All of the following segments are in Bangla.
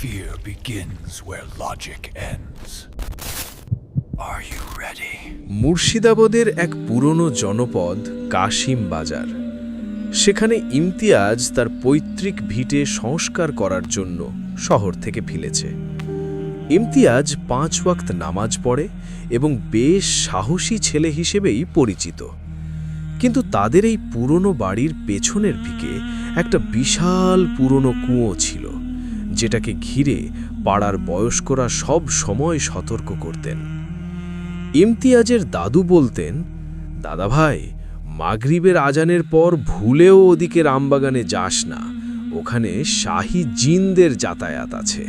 Fear begins where logic ends. Are you ready? মুর্শিদাবাদের এক পুরনো জনপদ কাশিম বাজার। সেখানে ইমতিয়াজ তার পৈতৃক ভিটে সংস্কার করার জন্য শহর থেকে ফিরেছে। ইমতিয়াজ 5 ওয়াক্ত নামাজ পড়ে এবং বেশ সাহসী ছেলে হিসেবেই পরিচিত। কিন্তু তাদের এই পুরনো বাড়ির পেছনের দিকে একটা বিশাল পুরনো কুয়ো ছিল, যেটাকে ঘিরে পাড়ার বয়স্করা সব সময় সতর্ক করতেন। ইমতিয়াজের দাদু বলতেন, দাদা ভাই, মাগরিবের আজানের পর ভুলেও ওদিকে রামবাগানে যাস না, ওখানে শাহী জিনদের যাতায়াত আছে।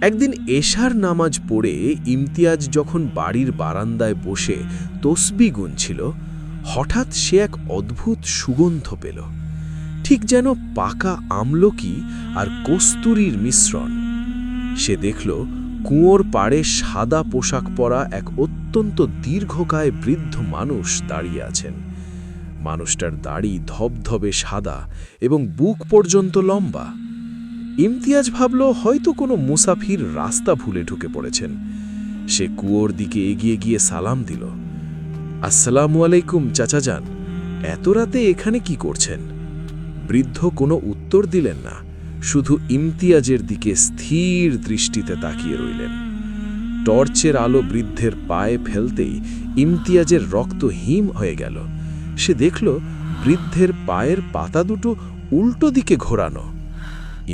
একদিন এশার নামাজ পড়ে ইমতিয়াজ যখন বাড়ির বারান্দায় বসে তসবিহ গুনছিল, হঠাৎ সে এক অদ্ভুত সুগন্ধ পেল, ঠিক যেন পাকা আমলকি আর কস্তুরীর মিশ্রণ। সে দেখল কুয়োর পাড়ে সাদা পোশাক পরা এক অত্যন্ত দীর্ঘকায় বৃদ্ধ মানুষ দাঁড়িয়ে আছেন। মানুষটার দাড়ি ধবধবে সাদা এবং বুক পর্যন্ত লম্বা। ইমতিয়াজ ভাবল হয়তো কোনো মুসাফির রাস্তা ভুলে ঢুকে পড়েছেন। সে কুয়োর দিকে এগিয়ে গিয়ে সালাম দিল। আসসালামু আলাইকুম চাচাজান, এত রাতে এখানে কি করছেন? বৃদ্ধ কোনো উত্তর দিলেন না, শুধু ইমতিয়াজের দিকে স্থির দৃষ্টিতে তাকিয়ে রইলেন। টর্চের আলো বৃদ্ধের পায়ে ফেলতেই ইমতিয়াজের রক্ত হিম হয়ে গেল। সে দেখল বৃদ্ধের পায়ের পাতা দুটো উল্টো দিকে ঘোরানো।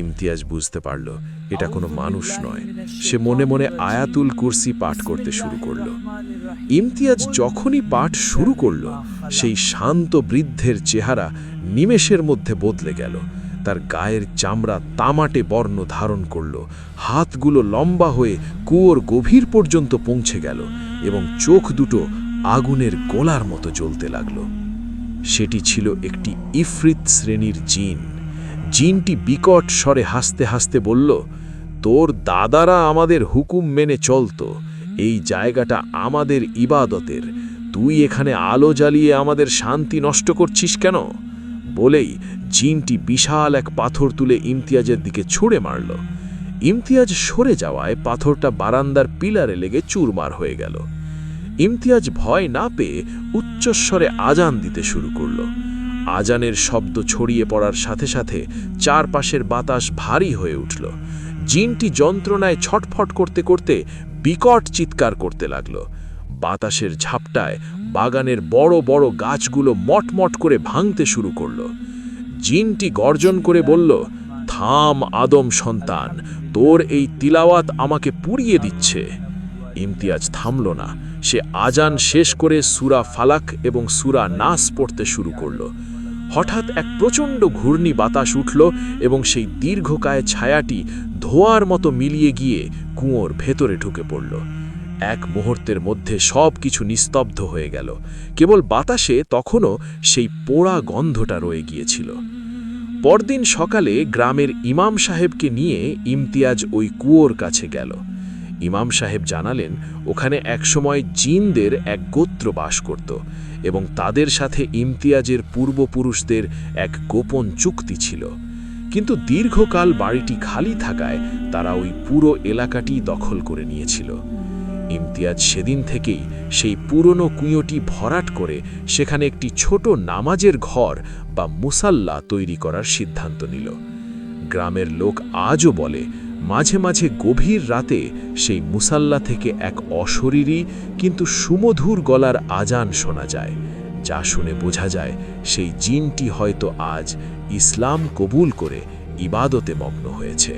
ইমতিয়াজ বুঝতে পারল এটা কোনো মানুষ নয়। সে মনে মনে আয়াতুল কুরসি পাঠ করতে শুরু করল। ইমতিয়াজ যখনই পাঠ শুরু করল, সেই শান্ত বৃদ্ধের চেহারা নিমেষের মধ্যে বদলে গেল। তার গায়ের চামড়া তামাটে বর্ণ ধারণ করল, হাতগুলো লম্বা হয়ে কুয়োর গভীর পর্যন্ত পৌঁছে গেল এবং চোখ দুটো আগুনের গোলার মতো জ্বলতে লাগল। সেটি ছিল একটি ইফরিত শ্রেণীর জিন। জিনটি বিকট স্বরে হাসতে হাসতে বলল, তোর দাদারা আমাদের হুকুম মেনে চলত, এই জায়গাটা আমাদের ইবাদতের, তুই এখানে আলো জ্বালিয়ে আমাদের শান্তি নষ্ট করছিস কেন? বলেই জিনটি বিশাল এক পাথর তুলে ইমতিয়াজের দিকে ছুঁড়ে মারল। ইমতিয়াজ সরে যাওয়ায় পাথরটা বারান্দার পিলারে লেগে চুরমার হয়ে গেল। ইমতিয়াজ ভয় না পেয়ে উচ্চস্বরে আজান দিতে শুরু করল। আজানের শব্দ ছড়িয়ে পড়ার সাথে সাথে চারপাশের বাতাস ভারী হয়ে উঠল। জিনটি যন্ত্রণায় ছটফট করতে করতে বিকট চিৎকার করতে লাগল। বাতাসের ঝাপটায় বাগানের বড় বড় গাছগুলো মটমট করে ভাঙতে শুরু করল। জিনটি গর্জন করে বলল, থাম আদম সন্তান, তোর এই তিলাওয়াত আমাকে পুড়িয়ে দিচ্ছে। ইমতিয়াজ থামল না। সে আজান শেষ করে সূরা ফালাক এবং সূরা নাস পড়তে শুরু করল। হঠাৎ এক প্রচণ্ড ঘূর্ণি বাতাস উঠল এবং সেই দীর্ঘকায় ছায়াটি ধোঁয়ার মতো মিলিয়ে গিয়ে কুয়োর ভেতরে ঢুকে পড়ল। এক মুহূর্তের মধ্যে সব কিছু নিস্তব্ধ হয়ে গেল। কেবল বাতাসে তখনও সেই পোড়া গন্ধটা রয়ে গিয়েছিল। পরদিন সকালে গ্রামের ইমাম সাহেবকে নিয়ে ইমতিয়াজ ওই কুয়োর কাছে গেল। ইমাম সাহেব জানালেন ওখানে একসময় জিনদের এক গোত্র বাস করত এবং তাদের সাথে ইমতিয়াজের পূর্বপুরুষদের এক গোপন চুক্তি ছিল। কিন্তু দীর্ঘকাল বাড়িটি খালি থাকায় তারা ওই পুরো এলাকাটি দখল করে নিয়েছিল। ইমতিয়াজ সেদিন থেকেই সেই পুরনো কুয়োটি ভরাট করে সেখানে একটি ছোট নামাজের ঘর বা মুসাল্লা তৈরি করার সিদ্ধান্ত নিল। গ্রামের লোক আজও বলে মাঝে মাঝে গভীর রাতে সেই মুসাল্লা থেকে এক অশরীরী কিন্তু সুমধুর গলার আজান শোনা যায়, যা শুনে বোঝা যায় সেই জিনটি হয়তো আজ ইসলাম কবুল করে ইবাদতে মগ্ন হয়েছে।